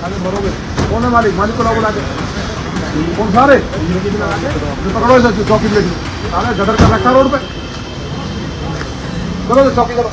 आगे भरोगे। कौन है मालिक? मालिक को लाओ बुला के। कौन सारे पकड़ो इसे, चौकी पे लेके सारे गदर कर रखा रोड पे। करो चौकी करो।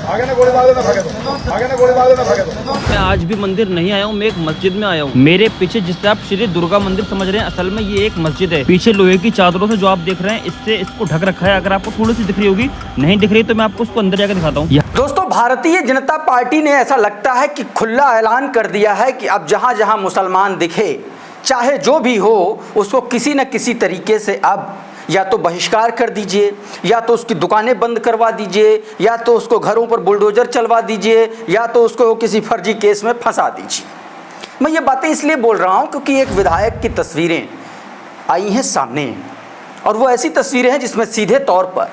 आगे ना गोली मार देना, भागे दो। आगे ना गोली मार देना, भागे दो। मैं आज भी मंदिर नहीं आया हूँ, मैं एक मस्जिद में आया हूँ। मेरे पीछे जिसे आप श्री दुर्गा मंदिर समझ रहे हैं, असल में ये एक मस्जिद है। पीछे लोहे की चादरों से जो आप देख रहे हैं, इससे इसको ढक रखा है। अगर आपको थोड़ी सी दिख रही होगी, नहीं दिख रही तो मैं आपको उसको अंदर जाकर दिखाता हूँ। दोस्तों, भारतीय जनता पार्टी ने ऐसा लगता है कि खुला ऐलान कर दिया है कि अब जहां जहां मुसलमान दिखे, चाहे जो भी हो, उसको किसी न किसी तरीके से अब या तो बहिष्कार कर दीजिए, या तो उसकी दुकानें बंद करवा दीजिए, या तो उसको घरों पर बुलडोजर चलवा दीजिए, या तो उसको किसी फर्जी केस में फंसा दीजिए। मैं ये बातें इसलिए बोल रहा हूँ क्योंकि एक विधायक की तस्वीरें आई हैं सामने, और वो ऐसी तस्वीरें हैं जिसमें सीधे तौर पर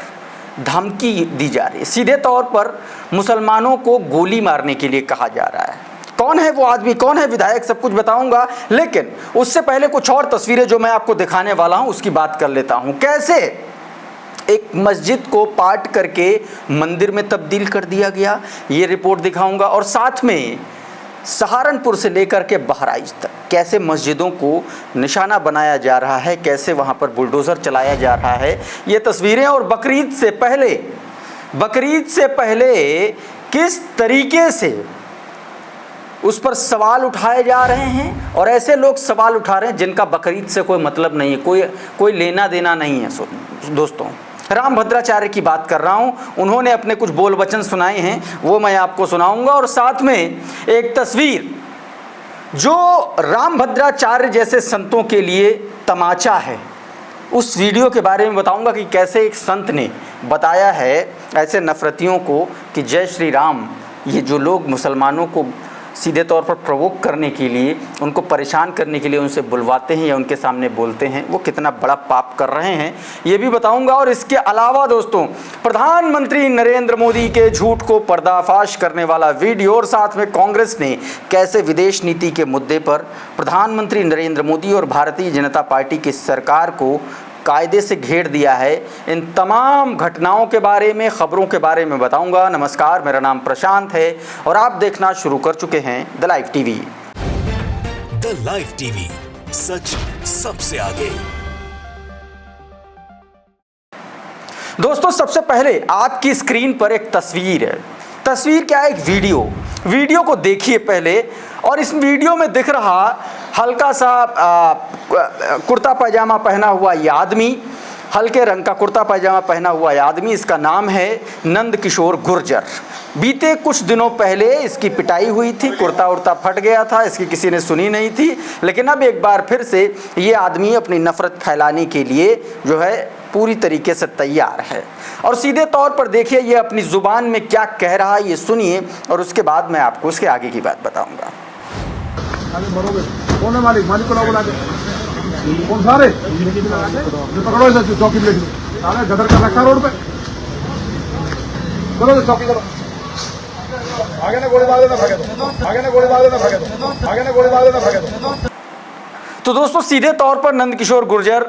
धमकी दी जा रही है, सीधे तौर पर मुसलमानों को गोली मारने के लिए कहा जा रहा है। कौन है वो आदमी, कौन है विधायक, सब कुछ बताऊंगा, लेकिन उससे पहले कुछ और तस्वीरें जो मैं आपको दिखाने वाला हूं उसकी बात कर लेता हूं। कैसे एक मस्जिद को पाट करके मंदिर में तब्दील कर दिया गया, ये रिपोर्ट दिखाऊंगा, और साथ में सहारनपुर से लेकर के बहराइच तक कैसे मस्जिदों को निशाना बनाया जा रहा है, कैसे वहां पर बुलडोज़र चलाया जा रहा है, ये तस्वीरें। और बकरीद से पहले किस तरीके से उस पर सवाल उठाए जा रहे हैं, और ऐसे लोग सवाल उठा रहे हैं जिनका बकरीद से कोई मतलब नहीं है, कोई लेना देना नहीं है। दोस्तों, राम भद्राचार्य की बात कर रहा हूं, उन्होंने अपने कुछ बोल वचन सुनाए हैं, वो मैं आपको सुनाऊंगा, और साथ में एक तस्वीर जो राम भद्राचार्य जैसे संतों के लिए तमाचा है, उस वीडियो के बारे में बताऊंगा कि कैसे एक संत ने बताया है ऐसे नफरतियों को कि जय श्री राम। ये जो लोग मुसलमानों को सीधे तौर पर प्रोवोक करने के लिए, उनको परेशान करने के लिए उनसे बुलवाते हैं या उनके सामने बोलते हैं, वो कितना बड़ा पाप कर रहे हैं, ये भी बताऊंगा। और इसके अलावा दोस्तों, प्रधानमंत्री नरेंद्र मोदी के झूठ को पर्दाफाश करने वाला वीडियो, और साथ में कांग्रेस ने कैसे विदेश नीति के मुद्दे पर प्रधानमंत्री नरेंद्र मोदी और भारतीय जनता पार्टी की सरकार को कायदे से घेर दिया है, इन तमाम घटनाओं के बारे में, खबरों के बारे में बताऊंगा। नमस्कार, मेरा नाम प्रशांत है और आप देखना शुरू कर चुके हैं the live TV. The live TV, सच सबसे आगे। दोस्तों, सबसे पहले आपकी स्क्रीन पर एक तस्वीर है। तस्वीर क्या है? एक वीडियो को देखिए पहले। और इस वीडियो में दिख रहा हल्का सा कुर्ता पैजामा पहना हुआ ये आदमी, हल्के रंग का कुर्ता पैजामा पहना हुआ ये आदमी, इसका नाम है नंद किशोर गुर्जर। बीते कुछ दिनों पहले इसकी पिटाई हुई थी, कुर्ता उर्ता फट गया था, इसकी किसी ने सुनी नहीं थी, लेकिन अब एक बार फिर से ये आदमी अपनी नफरत फैलाने के लिए जो है पूरी तरीके से तैयार है। और सीधे तौर पर देखिए ये अपनी ज़ुबान में क्या कह रहा है, ये सुनिए, और उसके बाद मैं आपको उसके आगे की बात बताऊंगा। आगे भरोगे। कौन है मालिक? मालिक को लाओ बुला के। कौन सारे पकड़ो इसे, चौकी पे लेके सारे गदर कर रखा रोड पे। करो चौकी करो। आगे ना गोली मार देना, भागे दो। आगे ना गोली मार देना, भागे दो। आगे ना गोली मार देना, भागे दो। तो दोस्तों, सीधे तौर पर नंद किशोर गुर्जर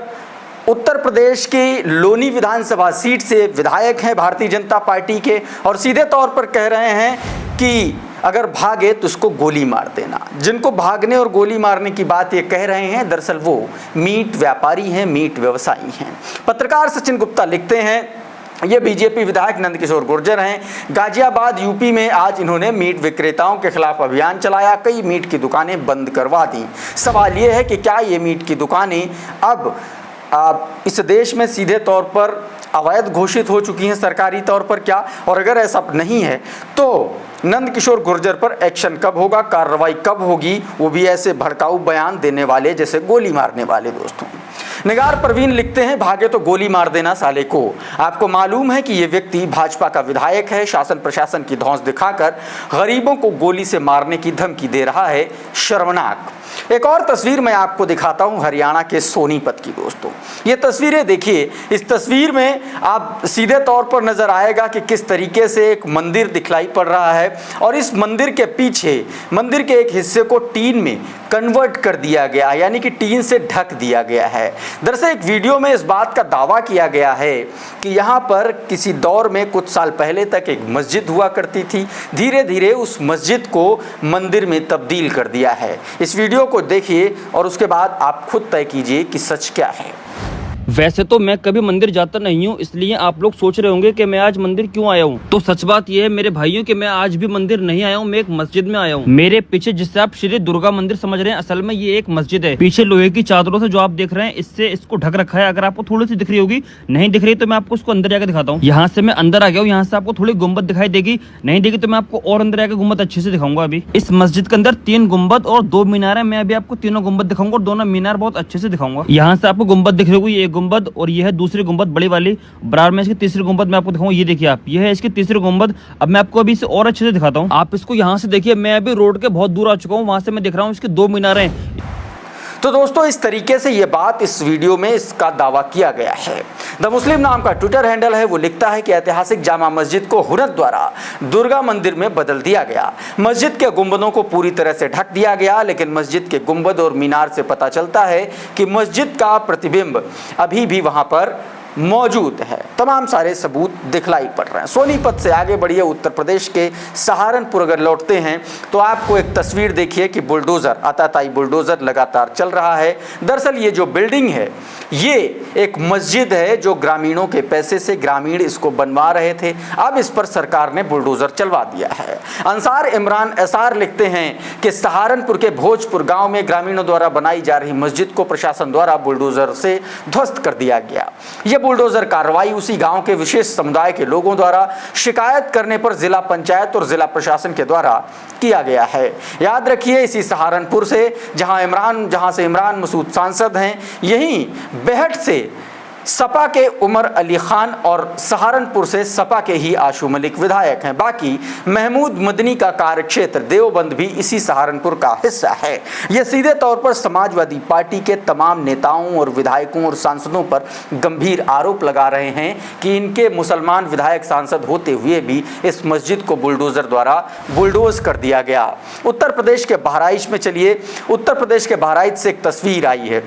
उत्तर प्रदेश की लोनी विधानसभा सीट से विधायक हैं भारतीय जनता पार्टी के, और सीधे तौर पर कह रहे हैं कि अगर भागे तो उसको गोली मार देना। जिनको भागने और गोली मारने की बात ये कह रहे हैं, दरअसल वो मीट व्यापारी हैं, मीट व्यवसायी हैं। पत्रकार सचिन गुप्ता लिखते हैं, ये बीजेपी विधायक नंद किशोर गुर्जर हैं। गाजियाबाद यूपी में आज इन्होंने मीट विक्रेताओं के खिलाफ अभियान चलाया, कई मीट की दुकानें बंद करवा दी। सवाल ये है कि क्या ये मीट की दुकानें अब इस देश में सीधे तौर पर अवैध घोषित हो चुकी हैं सरकारी तौर पर क्या? और अगर ऐसा नहीं है तो नंद किशोर गुर्जर पर एक्शन कब होगा, कार्रवाई कब होगी, वो भी ऐसे भड़काऊ बयान देने वाले जैसे गोली मारने वाले। दोस्तों, निगार परवीन लिखते हैं, भागे तो गोली मार देना साले को। आपको मालूम है कि ये व्यक्ति भाजपा का विधायक है, शासन प्रशासन की धौंस दिखाकर गरीबों को गोली से मारने की धमकी दे रहा है, शर्मनाक। एक और तस्वीर मैं आपको दिखाता हूं हरियाणा के सोनीपत की। दोस्तों, ये तस्वीरें देखिए। इस तस्वीर में आप सीधे तौर पर नजर आएगा कि किस तरीके से एक मंदिर दिखलाई पड़ रहा है, और इस मंदिर के पीछे मंदिर के एक हिस्से को टीन में कन्वर्ट कर दिया गया, यानी कि टीन से ढक दिया गया है। दरअसल एक वीडियो में इस बात का दावा किया गया है कि यहाँ पर किसी दौर में कुछ साल पहले तक एक मस्जिद हुआ करती थी, धीरे धीरे उस मस्जिद को मंदिर में तब्दील कर दिया है। इस वीडियो को देखिए और उसके बाद आप खुद तय कीजिए कि सच क्या है। वैसे तो मैं कभी मंदिर जाता नहीं हूँ, इसलिए आप लोग सोच रहे होंगे कि मैं आज मंदिर क्यों आया हूँ। तो सच बात यह है मेरे भाइयों कि मैं आज भी मंदिर नहीं आया हूँ, मैं एक मस्जिद में आया हूँ। मेरे पीछे जिससे आप श्री दुर्गा मंदिर समझ रहे हैं, असल में ये एक मस्जिद है। पीछे लोहे की चादरों से जो आप देख रहे हैं, इससे इसको ढक रखा है। अगर आपको थोड़ी सी दिख रही होगी, नहीं दिख रही तो मैं आपको उसको अंदर जाकर दिखाता हूँ। यहाँ से मैं अंदर आ गया हूँ, यहाँ से आपको थोड़ी गुम्बद दिखाई देगी, नहीं देगी तो मैं आपको और अंदर आकर गुम्बद अच्छे से दिखाऊंगा। अभी इस मस्जिद के अंदर 3 गुम्बद और 2 मीनार है। मैं अभी आपको तीनों गुम्बद दिखाऊंगा और दोनों मीनार बहुत अच्छे से दिखाऊंगा। यहाँ से आपको गुम्बद दिख रही होगी, ये गुम्बद और ये है दूसरी गुंबद बड़ी वाली। बराबर में इसकी तीसरी गुंबद मैं आपको दिखाऊं, ये देखिए आप, ये है इसकी तीसरी गुंबद। अब मैं आपको अभी इसे और अच्छे से दिखाता हूं। आप इसको यहां से देखिए, मैं अभी रोड के बहुत दूर आ चुका हूं, वहां से मैं देख रहा हूं इसके 2 मीनारें। तो दोस्तों इस तरीके से ये बात इस वीडियो में इसका दावा किया गया है। द मुस्लिम नाम का ट्विटर हैंडल है, वो लिखता है कि ऐतिहासिक जामा मस्जिद को हुनर द्वारा दुर्गा मंदिर में बदल दिया गया। मस्जिद के गुंबदों को पूरी तरह से ढक दिया गया, लेकिन मस्जिद के गुंबद और मीनार से पता चलता है कि मस्जिद का प्रतिबिंब अभी भी वहां पर मौजूद है। तमाम सारे सबूत दिखलाई पड़ रहे हैं। सोनीपत से आगे बढ़िए, उत्तर प्रदेश के सहारनपुर अगर लौटते हैं तो आपको एक तस्वीर देखिए कि बुलडोज़र, आताताई बुलडोज़र लगातार चल रहा है। दरअसल ये जो बिल्डिंग है ये एक मस्जिद है जो ग्रामीणों के पैसे से ग्रामीण इसको बनवा रहे थे। अब इस पर सरकार ने बुलडोज़र चलवा दिया है। अंसार इमरान एसार लिखते हैं कि सहारनपुर के भोजपुर गाँव में ग्रामीणों द्वारा बनाई जा रही मस्जिद को प्रशासन द्वारा बुलडोज़र से ध्वस्त कर दिया गया। ये बुलडोजर कार्रवाई उसी गांव के विशेष समुदाय के लोगों द्वारा शिकायत करने पर जिला पंचायत और जिला प्रशासन के द्वारा किया गया है। याद रखिए, इसी सहारनपुर से जहां से इमरान मसूद सांसद हैं, यहीं बेहट से सपा के उमर अली खान और सहारनपुर से सपा के ही आशू मलिक विधायक हैं। बाकी महमूद मदनी का कार्यक्षेत्र देवबंद भी इसी सहारनपुर का हिस्सा है। यह सीधे तौर पर समाजवादी पार्टी के तमाम नेताओं और विधायकों और सांसदों पर गंभीर आरोप लगा रहे हैं कि इनके मुसलमान विधायक सांसद होते हुए भी इस मस्जिद को बुलडोजर द्वारा बुलडोज कर दिया गया। उत्तर प्रदेश के बहराइच में चलिए, उत्तर प्रदेश के बहराइच से एक तस्वीर आई है।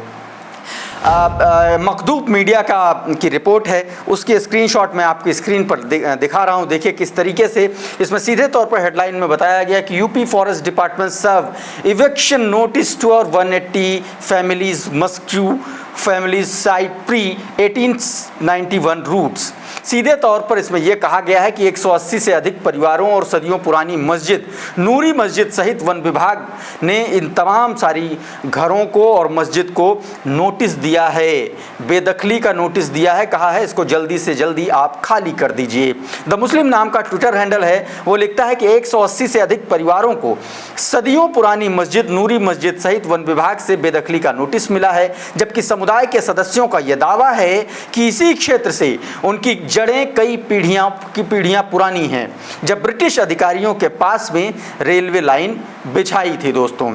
मखदूब मीडिया की रिपोर्ट है, उसकी स्क्रीनशॉट मैं आपकी स्क्रीन पर दिखा रहा हूं। देखिए किस तरीके से इसमें सीधे तौर पर हेडलाइन में बताया गया कि UP forest department serve eviction notice to 180 families मस्क्यू फैमिलीज साइट प्री 1891 रूट्स। सीधे तौर पर इसमें यह कहा गया है कि 180 से अधिक परिवारों और सदियों पुरानी मस्जिद नूरी मस्जिद सहित वन विभाग ने इन तमाम सारी घरों को और मस्जिद को नोटिस दिया है, बेदखली का नोटिस दिया है। कहा है इसको जल्दी से जल्दी आप खाली कर दीजिए। द मुस्लिम नाम का ट्विटर हैंडल है, वो लिखता है कि 180 से अधिक परिवारों को सदियों पुरानी मस्जिद नूरी मस्जिद सहित वन विभाग से बेदखली का नोटिस मिला है, जबकि समुदाय के सदस्यों का यह दावा है कि इसी क्षेत्र से उनकी जड़ें कई पीढ़ियां पुरानी हैं, जब ब्रिटिश अधिकारियों के पास में रेलवे लाइन बिछाई थी। दोस्तों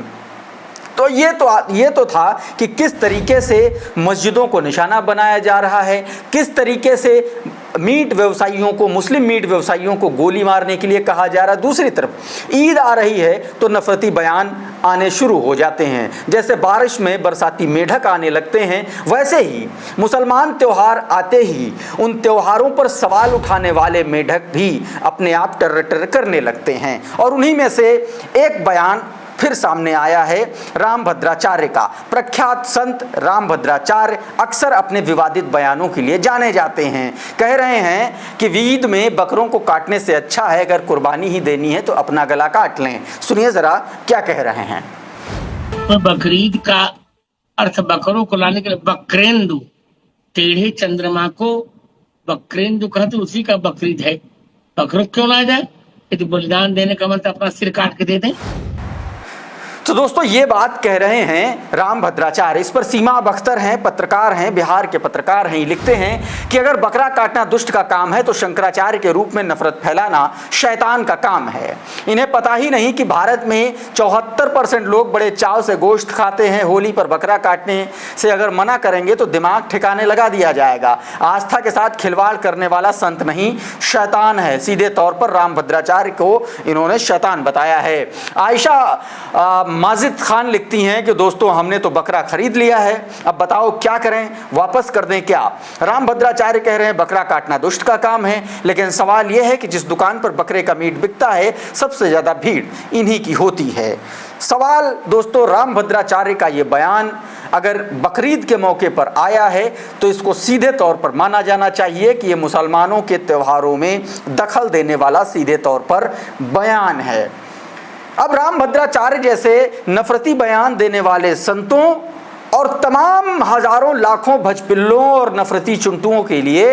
तो ये तो था कि किस तरीके से मस्जिदों को निशाना बनाया जा रहा है, किस तरीके से मीट व्यवसायियों को, मुस्लिम मीट व्यवसायियों को गोली मारने के लिए कहा जा रहा है। दूसरी तरफ ईद आ रही है तो नफरती बयान आने शुरू हो जाते हैं। जैसे बारिश में बरसाती मेढक आने लगते हैं, वैसे ही मुसलमान त्यौहार आते ही उन त्योहारों पर सवाल उठाने वाले मेढक भी अपने आप टर करने लगते हैं। और उन्हीं में से एक बयान फिर सामने आया है रामभद्राचार्य का। प्रख्यात संत रामभद्राचार्य अक्सर अपने विवादित बयानों के लिए जाने जाते हैं। कह रहे हैं कि ईद में बकरों को काटने से अच्छा है अगर कुर्बानी ही देनी है तो अपना गला काट लें। सुनिए जरा क्या कह रहे हैं। तो बकरीद का अर्थ बकरों को लाने के लिए बकरेंदु, टेढ़े चंद्रमा को बकरेंदु कहते, उसी का बकरीद है। बकरों क्यों लाया जाए? यदि बलिदान देने का मतलब अपना सिर काट के दे दें। तो दोस्तों ये बात कह रहे हैं रामभद्राचार्य। इस पर सीमा अख्तर हैं, पत्रकार हैं, बिहार के पत्रकार हैं। लिखते हैं कि अगर बकरा काटना दुष्ट का काम है तो शंकराचार्य के रूप में नफरत फैलाना शैतान का काम है। इन्हें पता ही नहीं कि भारत में 74% लोग बड़े चाव से गोश्त खाते हैं। होली पर बकरा काटने से अगर मना करेंगे तो दिमाग ठिकाने लगा दिया जाएगा। आस्था के साथ खिलवाड़ करने वाला संत नहीं, शैतान है। सीधे तौर पर रामभद्राचार्य को इन्होंने शैतान बताया है। आयशा माजिद खान लिखती हैं कि दोस्तों हमने तो बकरा खरीद लिया है, अब बताओ क्या करें, वापस कर दें क्या। राम भद्राचार्य कह रहे हैं बकरा काटना दुष्ट का काम है, लेकिन सवाल यह है कि जिस दुकान पर बकरे का मीट बिकता है सबसे ज़्यादा भीड़ इन्हीं की होती है। सवाल दोस्तों, राम भद्राचार्य का ये बयान अगर बकरीद के मौके पर आया है तो इसको सीधे तौर पर माना जाना चाहिए कि ये मुसलमानों के त्योहारों में दखल देने वाला सीधे तौर पर बयान है। अब राम भद्राचार्य जैसे नफरती बयान देने वाले संतों और तमाम हजारों लाखों भजपिल्लों और नफरती चुनटुओं के लिए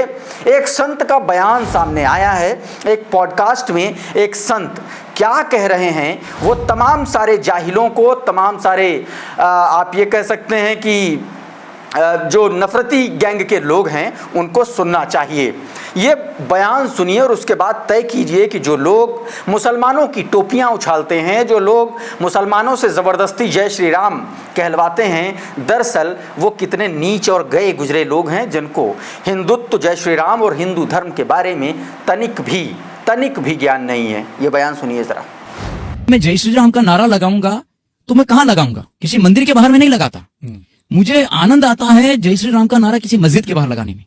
एक संत का बयान सामने आया है। एक पॉडकास्ट में एक संत क्या कह रहे हैं वो तमाम सारे जाहिलों को, तमाम सारे आप ये कह सकते हैं कि जो नफरती गैंग के लोग हैं उनको सुनना चाहिए। ये बयान सुनिए और उसके बाद तय कीजिए कि जो लोग मुसलमानों की टोपियां उछालते हैं, जो लोग मुसलमानों से ज़बरदस्ती जय श्री राम कहलवाते हैं, दरअसल वो कितने नीच और गए गुजरे लोग हैं जिनको हिंदुत्व, जय श्री राम और हिंदू धर्म के बारे में तनिक भी ज्ञान नहीं है। ये बयान सुनिए ज़रा। मैं जय श्री राम का नारा लगाऊंगा तो मैं कहाँ लगाऊंगा? किसी मंदिर के बाहर में नहीं लगाता। मुझे आनंद आता है जय श्री राम का नारा किसी मस्जिद के बाहर लगाने में।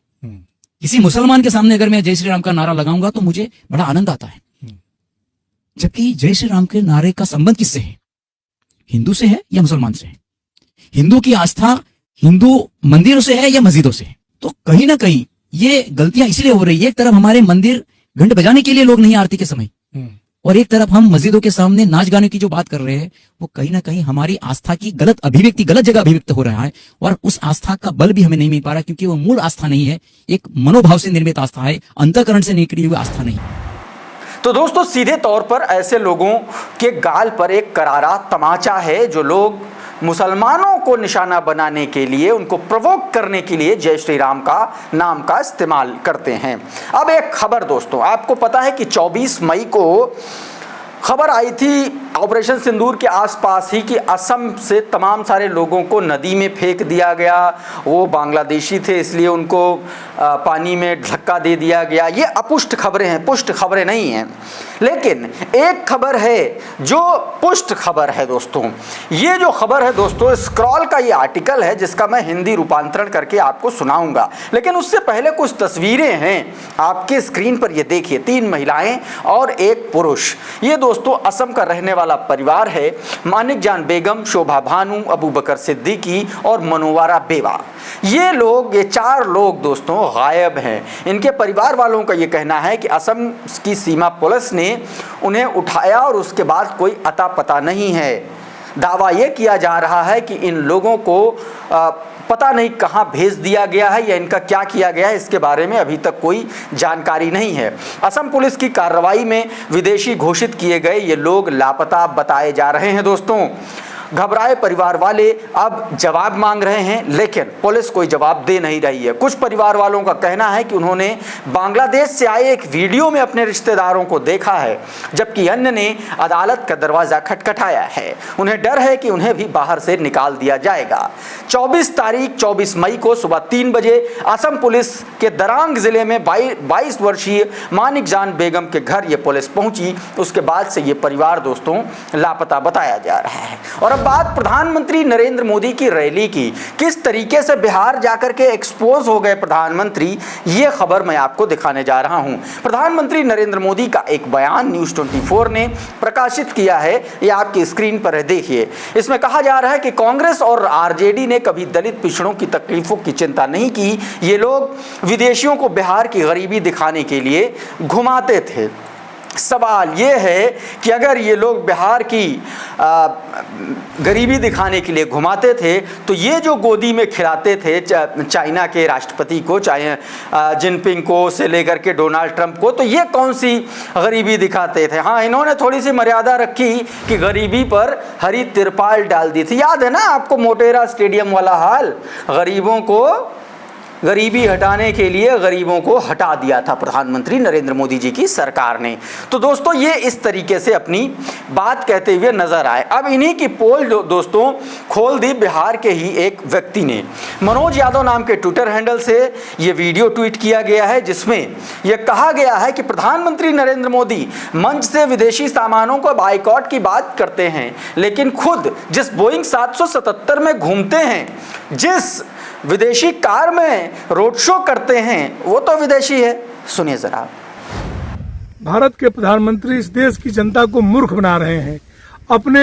किसी मुसलमान के सामने अगर मैं जय श्री राम का नारा लगाऊंगा तो मुझे बड़ा आनंद आता है। जबकि जय श्री राम के नारे का संबंध किससे है? हिंदू से है या मुसलमान से है? हिंदू की आस्था हिंदू मंदिरों से है या मस्जिदों से है? तो कहीं ना कहीं ये गलतियां इसलिए हो रही है, एक तरफ हमारे मंदिर घंट बजाने के लिए लोग नहीं आरती के समय, और एक तरफ हम मस्जिदों के सामने नाच गाने की जो बात कर रहे हैं वो कहीं ना कहीं हमारी आस्था की गलत अभिव्यक्ति, गलत जगह अभिव्यक्त हो रहा है। और उस आस्था का बल भी हमें नहीं मिल पा रहा, क्योंकि वो मूल आस्था नहीं है, एक मनोभाव से निर्मित आस्था है, अंतःकरण से निकली हुई आस्था नहीं। तो दोस्तों सीधे तौर पर ऐसे लोगों के गाल पर एक करारा तमाचा है जो लोग मुसलमानों को निशाना बनाने के लिए, उनको प्रोवोक करने के लिए जय श्री राम का नाम का इस्तेमाल करते हैं। अब एक खबर दोस्तों, आपको पता है कि 24 मई को खबर आई थी ऑपरेशन सिंदूर के आसपास ही कि असम से तमाम सारे लोगों को नदी में फेंक दिया गया। वो बांग्लादेशी थे इसलिए उनको पानी में धक्का दे दिया गया। ये अपुष्ट खबरें हैं, पुष्ट खबरें नहीं हैं। लेकिन एक खबर है जो पुष्ट खबर है दोस्तों। ये जो खबर है दोस्तों, स्क्रॉल का ये आर्टिकल है जिसका मैं हिंदी रूपांतरण करके आपको सुनाऊंगा। लेकिन उससे पहले कुछ तस्वीरें हैं आपके स्क्रीन पर, ये देखिए। 3 महिलाएं और एक पुरुष। ये दोस्तों असम का रहने वाला परिवार है। मानिक जान बेगम, शोभा भानु, अबू बकर सिद्दीकी और मनोवारा बेवा। ये 4 लोग दोस्तों गायब हैं। इनके परिवार वालों का ये कहना है कि असम की सीमा पुलिस ने उन्हें उठाया और उसके बाद कोई अता पता नहीं है। दावा ये किया जा रहा है कि इन लोगों को पता नहीं कहां भेज दिया गया है या इनका क्या किया गया है, इसके बारे में अभी तक कोई जानकारी नहीं है। असम पुलिस की कार्रवाई में विदेशी घोषित किए गए ये लोग लापता बताए जा रहे हैं दोस्तों। घबराए परिवार वाले अब जवाब मांग रहे हैं, लेकिन पुलिस कोई जवाब दे नहीं रही है। कुछ परिवार वालों का कहना है कि उन्होंने बांग्लादेश से आए एक वीडियो में अपने रिश्तेदारों को देखा है, जबकि अन्य ने अदालत का दरवाज़ा खटखटाया है। उन्हें डर है कि उन्हें भी बाहर से निकाल दिया जाएगा। 24 मई को सुबह 3 बजे असम पुलिस के दरांग जिले में 22 वर्षीय मानिक जान बेगम के घर ये पुलिस पहुंची। उसके बाद से ये परिवार दोस्तों लापता बताया जा रहा है। और बात प्रधानमंत्री नरेंद्र मोदी की रैली की, किस तरीके से बिहार जाकर के एक्सपोज हो गए प्रधानमंत्री, ये खबर मैं आपको दिखाने जा रहा हूं। प्रधानमंत्री नरेंद्र मोदी का एक बयान न्यूज़ 24 ने प्रकाशित किया है, ये आपकी स्क्रीन पर है, देखिए। इसमें कहा जा रहा है कि कांग्रेस और आरजेडी ने कभी दलित पिछड़ों की तकलीफों की चिंता नहीं की। ये लोग विदेशियों को बिहार की गरीबी दिखाने के लिए घुमाते थे। सवाल ये है कि अगर ये लोग बिहार की गरीबी दिखाने के लिए घुमाते थे तो ये जो गोदी में खिलाते थे चाइना के राष्ट्रपति को, चाहे जिनपिंग को से लेकर के डोनाल्ड ट्रंप को, तो ये कौन सी गरीबी दिखाते थे? हाँ, इन्होंने थोड़ी सी मर्यादा रखी कि गरीबी पर हरी तिरपाल डाल दी थी। याद है ना आपको मोटेरा स्टेडियम वाला हाल, गरीबों को गरीबी हटाने के लिए गरीबों को हटा दिया था प्रधानमंत्री नरेंद्र मोदी जी की सरकार ने। तो दोस्तों ये इस तरीके से अपनी बात कहते हुए नजर आए। अब इन्हीं की पोल दोस्तों खोल दी बिहार के ही एक व्यक्ति ने। मनोज यादव नाम के ट्विटर हैंडल से ये वीडियो ट्वीट किया गया है, जिसमें यह कहा गया है कि प्रधानमंत्री नरेंद्र मोदी मंच से विदेशी सामानों को बाइकॉट की बात करते हैं, लेकिन खुद जिस बोइंग 777 में घूमते हैं, जिस विदेशी कार में रोड शो करते हैं, वो तो विदेशी है। सुनिए जरा। भारत के प्रधानमंत्री इस देश की जनता को मूर्ख बना रहे हैं। अपने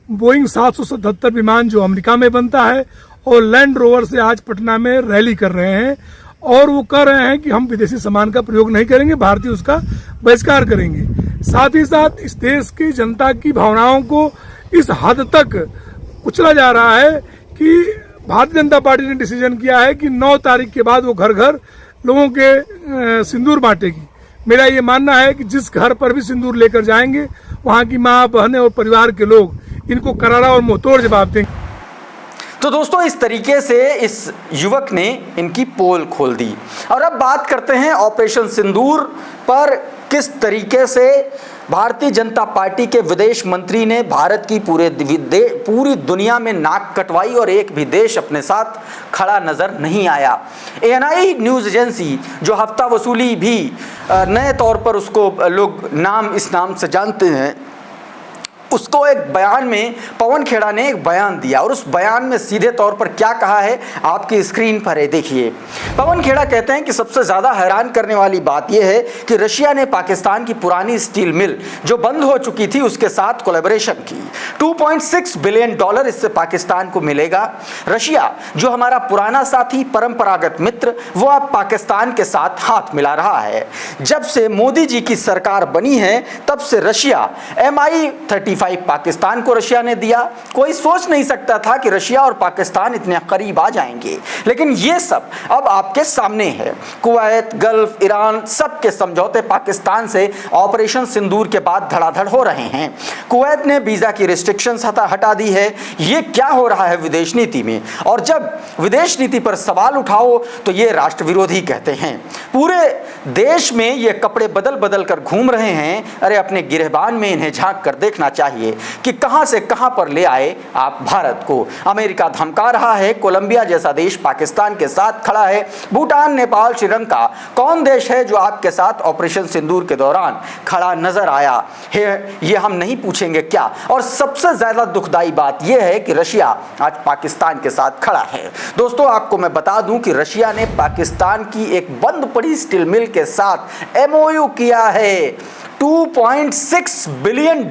बोइंग 777 विमान जो अमेरिका में बनता है और लैंड रोवर से आज पटना में रैली कर रहे हैं और वो कह रहे हैं कि हम विदेशी सामान का प्रयोग नहीं करेंगे, भारतीय उसका बहिष्कार करेंगे। साथ ही साथ इस देश की जनता की भावनाओं को इस हद तक कुचला जा रहा है कि भारतीय जनता पार्टी ने डिसीजन किया है कि 9 तारीख के बाद वो घर घर लोगों के सिंदूर बांटेगी। मेरा ये मानना है कि जिस घर पर भी सिंदूर लेकर जाएंगे, वहाँ की माँ, बहनें और परिवार के लोग इनको करारा और मुंहतोड़ जवाब देंगे। तो दोस्तों इस तरीके से इस युवक ने इनकी पोल खोल दी। और अब बात करते हैं ऑपरेशन सिंदूर पर। किस तरीके से भारतीय जनता पार्टी के विदेश मंत्री ने भारत की पूरी दुनिया में नाक कटवाई और एक भी देश अपने साथ खड़ा नजर नहीं आया। ANI न्यूज़ एजेंसी, जो हफ्ता वसूली भी नए तौर पर उसको लोग इस नाम से जानते हैं, उसको एक बयान में पवन खेड़ा ने एक बयान दिया और उस बयान में सीधे तौर पर क्या कहा है आपकी स्क्रीन पर है, देखिए। पवन खेड़ा कहते हैं कि सबसे ज़्यादा हैरान करने वाली बात यह है कि रशिया ने पाकिस्तान की पुरानी स्टील मिल जो बंद हो चुकी थी उसके साथ कोलैबोरेशन की। $2.6 बिलियन इससे पाकिस्तान को मिलेगा। रशिया जो हमारा पुराना साथी, परंपरागत मित्र, वो अब पाकिस्तान के साथ हाथ मिला रहा है। जब से मोदी जी की सरकार बनी है तब से रशिया MI-35 पाकिस्तान को रशिया ने दिया। कोई सोच नहीं सकता था कि रशिया और पाकिस्तान इतने करीब आ जाएंगे, लेकिन ये सब अब आपके सामने है। कुवैत, गल्फ, ईरान, सबके समझौते पाकिस्तान से ऑपरेशन सिंदूर के बाद धड़ाधड़ हो रहे हैं। कुवैत ने वीजा की रिस्ट्रिक्शंस हटा दी है। ये क्या हो रहा है विदेश नीति में? और जब विदेश नीति पर सवाल उठाओ तो ये राष्ट्र विरोधी कहते हैं। पूरे देश में ये कपड़े बदल बदल कर घूम रहे हैं। अरे अपने गिरहबान में इन्हें झांक कर देखना चाहिए कि कहां से कहां पर ले आए आप भारत को। अमेरिका धमका रहा है, कोलंबिया जैसा देश पाकिस्तान के साथ खड़ा है। भूटान, नेपाल, श्रीलंका, कौन देश है जो आपके साथ ऑपरेशन सिंदूर के दौरान खड़ा नजर आया है? ये हम नहीं पूछेंगे क्या? और सबसे ज्यादा दुखदाई बात यह है कि रशिया आज पाकिस्तान के साथ खड़ा है। दोस्तों आपको मैं बता दूं कि रशिया ने पाकिस्तान की एक बंद पड़ी स्टील मिल के साथ MOU किया है। $2.6 बिलियन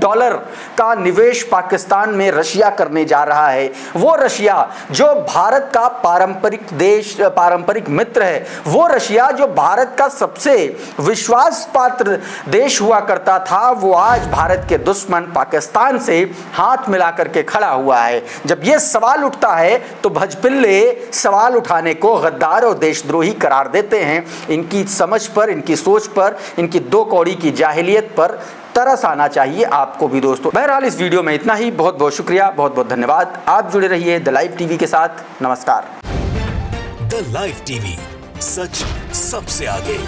का निवेश पाकिस्तान में रशिया करने जा रहा है। वो रशिया जो भारत का पारंपरिक मित्र है, वो रशिया जो भारत का सबसे विश्वास पात्र देश हुआ करता था, वो आज भारत के दुश्मन पाकिस्तान से हाथ मिला करके खड़ा हुआ है। जब ये सवाल उठता है तो भजपिल्ले सवाल उठाने को गद्दार और देशद्रोही करार देते हैं। इनकी समझ पर, इनकी सोच पर, इनकी दो कौड़ी की जाहिलियत पर तरस आना चाहिए आपको भी दोस्तों। बहरहाल इस वीडियो में इतना ही। बहुत बहुत शुक्रिया, बहुत बहुत धन्यवाद। आप जुड़े रहिए द लाइव टीवी के साथ। नमस्कार। द लाइव टीवी, सच सबसे आगे।